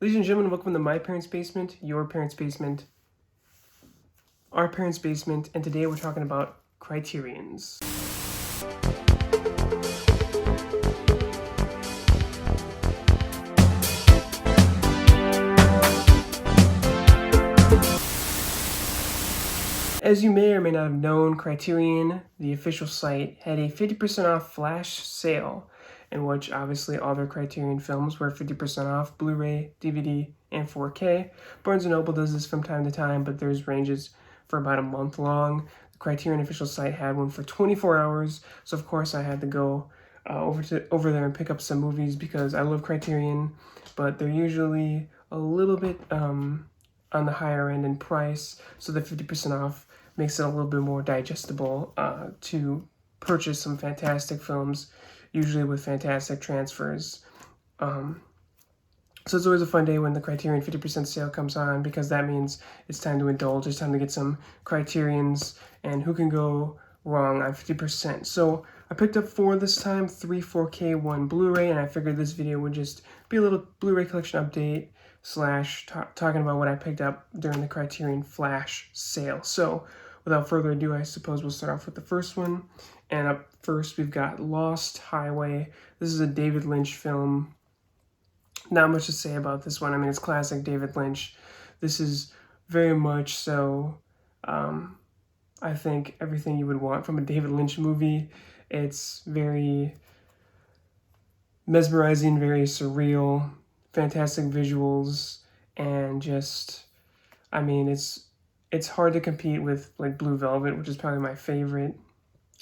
Ladies and gentlemen, welcome to my parents' basement, your parents' basement, our parents' basement, and today we're talking about Criterions. As you may or may not have known, Criterion, the official site, had a 50% off flash sale, in which obviously all their Criterion films were 50% off Blu-ray, DVD, and 4K. Barnes & Noble does this from time to time, but theirs ranges for about a month long. The Criterion official site had one for 24 hours, so of course I had to go over there and pick up some movies because I love Criterion, but they're usually a little bit on the higher end in price, so the 50% off makes it a little bit more digestible to purchase some fantastic films, usually with fantastic transfers. So it's always a fun day when the Criterion 50% sale comes on, because that means it's time to indulge, it's time to get some Criterions, and who can go wrong on 50%. So I picked up 4 this time, 3 4K, 1 Blu-ray, and I figured this video would just be a little Blu-ray collection update slash talking about what I picked up during the Criterion Flash sale. So without further ado, I suppose we'll start off with the first one. And up first, we've got Lost Highway. This is a David Lynch film. Not much to say about this one. I mean, it's classic David Lynch. This is very much so, I think, everything you would want from a David Lynch movie. It's very mesmerizing, very surreal, fantastic visuals, and just, I mean, it's hard to compete with like Blue Velvet, which is probably my favorite.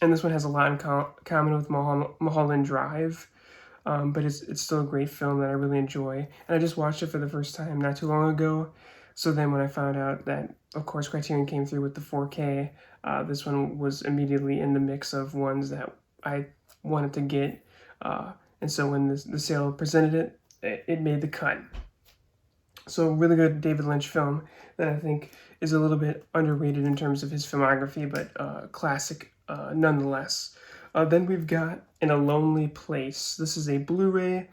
And this one has a lot in common with Mulholland Drive, but it's still a great film that I really enjoy. And I just watched it for the first time not too long ago. So then when I found out that, of course, Criterion came through with the 4K, this one was immediately in the mix of ones that I wanted to get. And so when the sale presented it made the cut. So really good David Lynch film that I think is a little bit underrated in terms of his filmography, but classic nonetheless. Then we've got In a Lonely Place. This is a Blu-ray.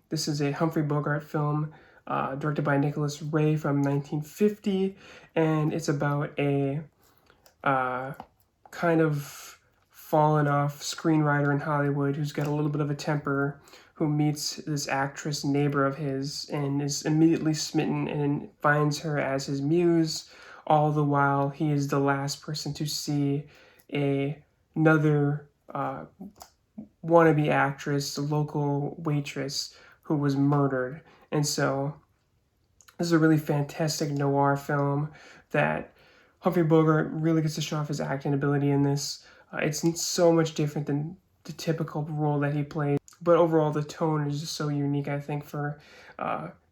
This is a Humphrey Bogart film directed by Nicholas Ray from 1950, and it's about a kind of fallen off screenwriter in Hollywood who's got a little bit of a temper, who meets this actress neighbor of his and is immediately smitten and finds her as his muse, all the while he is the last person to see another wannabe actress, a local waitress, who was murdered. And so this is a really fantastic noir film that Humphrey Bogart really gets to show off his acting ability in this. It's so much different than the typical role that he plays, but overall the tone is just so unique, I think, for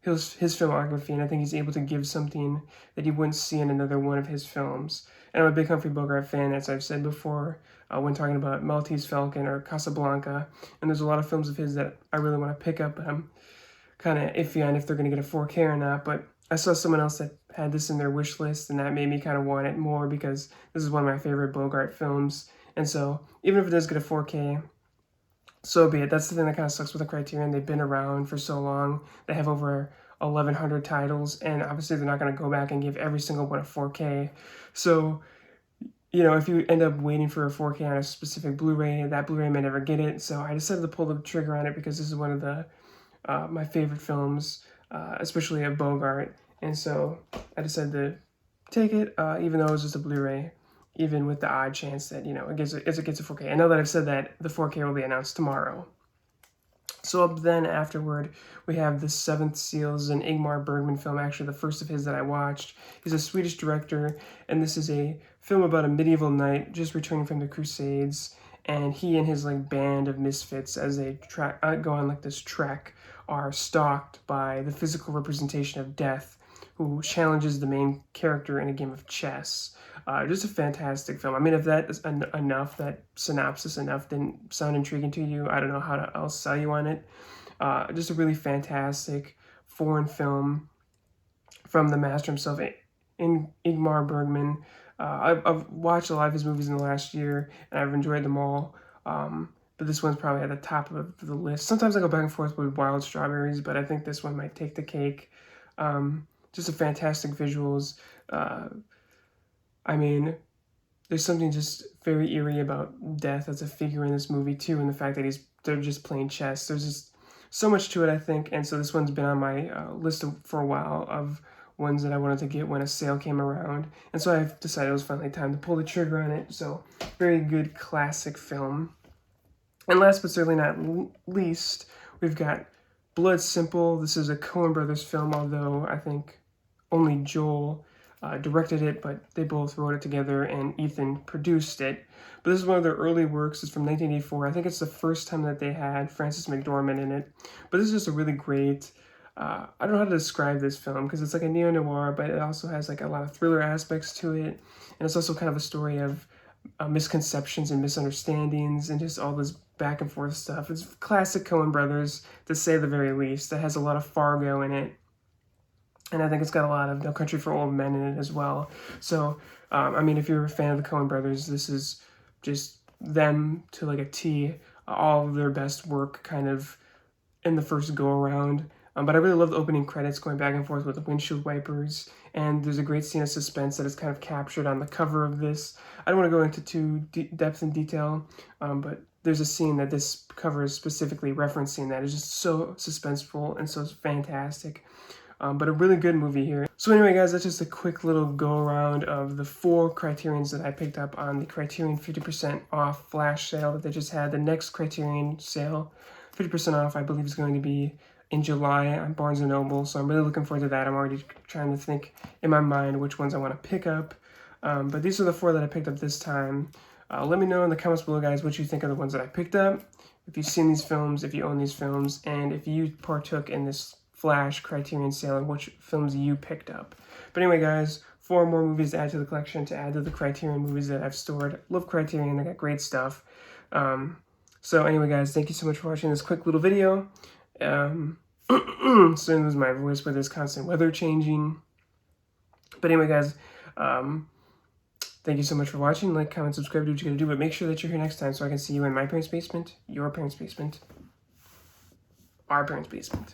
his filmography, and I think he's able to give something that you wouldn't see in another one of his films. And I'm a big Humphrey Bogart fan, as I've said before, when talking about Maltese Falcon or Casablanca, and there's a lot of films of his that I really want to pick up, but I'm kind of iffy on if they're going to get a 4K or not. But I saw someone else that had this in their wish list, and that made me kind of want it more, because this is one of my favorite Bogart films. And so even if it does get a 4K, so be it. That's the thing that kind of sucks with the Criterion. They've been around for so long. They have over 1,100 titles, and obviously they're not going to go back and give every single one a 4K. So, you know, if you end up waiting for a 4K on a specific Blu-ray, that Blu-ray may never get it. So I decided to pull the trigger on it because this is one of the my favorite films, especially of Bogart. And so I decided to take it, even though it was just a Blu-ray, even with the odd chance that, you know, it gets a 4K. I know that I've said that the 4K will be announced tomorrow. So then afterward, we have The Seventh Seal. This is an Ingmar Bergman film, actually the first of his that I watched. He's a Swedish director, and this is a film about a medieval knight just returning from the Crusades, and he and his like band of misfits, as they go on like this trek, are stalked by the physical representation of death, who challenges the main character in a game of chess. Just a fantastic film. I mean, if that is enough, that synopsis enough didn't sound intriguing to you, I don't know how to else sell you on it. Just a really fantastic foreign film from the master himself, Ingmar Bergman. I've watched a lot of his movies in the last year, and I've enjoyed them all. but this one's probably at the top of the list. Sometimes I go back and forth with Wild Strawberries, but I think this one might take the cake. Just a fantastic visuals. I mean, there's something just very eerie about death as a figure in this movie too, and the fact that they're just playing chess. There's just so much to it, I think, and so this one's been on my list for a while of ones that I wanted to get when a sale came around, and so I've decided it was finally time to pull the trigger on it. So, very good classic film. And last but certainly not least, we've got Blood Simple. This is a Coen Brothers film, although I think only Joel directed it, but they both wrote it together and Ethan produced it. But this is one of their early works. It's from 1984. I think it's the first time that they had Frances McDormand in it. But this is just a really great, I don't know how to describe this film because it's like a neo-noir, but it also has like a lot of thriller aspects to it. And it's also kind of a story of misconceptions and misunderstandings and just all this back and forth stuff. It's classic Coen Brothers, to say the very least. It has a lot of Fargo in it. And I think it's got a lot of No Country for Old Men in it as well. So, I mean, if you're a fan of the Coen Brothers, this is just them to like a T, all of their best work kind of in the first go-around. But I really love the opening credits going back and forth with the windshield wipers. And there's a great scene of suspense that is kind of captured on the cover of this. I don't want to go into too depth and detail, but there's a scene that this cover is specifically referencing that is just so suspenseful and so fantastic. But a really good movie here. So anyway, guys, that's just a quick little go-around of the 4 Criterions that I picked up on the Criterion 50% off flash sale that they just had. The next Criterion sale, 50% off, I believe is going to be in July on Barnes & Noble, so I'm really looking forward to that. I'm already trying to think in my mind which ones I want to pick up. But these are the 4 that I picked up this time. Let me know in the comments below, guys, what you think of the ones that I picked up, if you've seen these films, if you own these films, and if you partook in this Flash Criterion sale and which films you picked up. But anyway, guys, 4 more movies to add to the collection, to add to the Criterion movies that I've stored. Love Criterion, they got great stuff. So anyway, guys, thank you so much for watching this quick little video. Soon lose my voice with this constant weather changing. But anyway, guys, thank you so much for watching. Like, comment, subscribe, do what you're going to do, but make sure that you're here next time so I can see you in my parents' basement, your parents' basement, our parents' basement.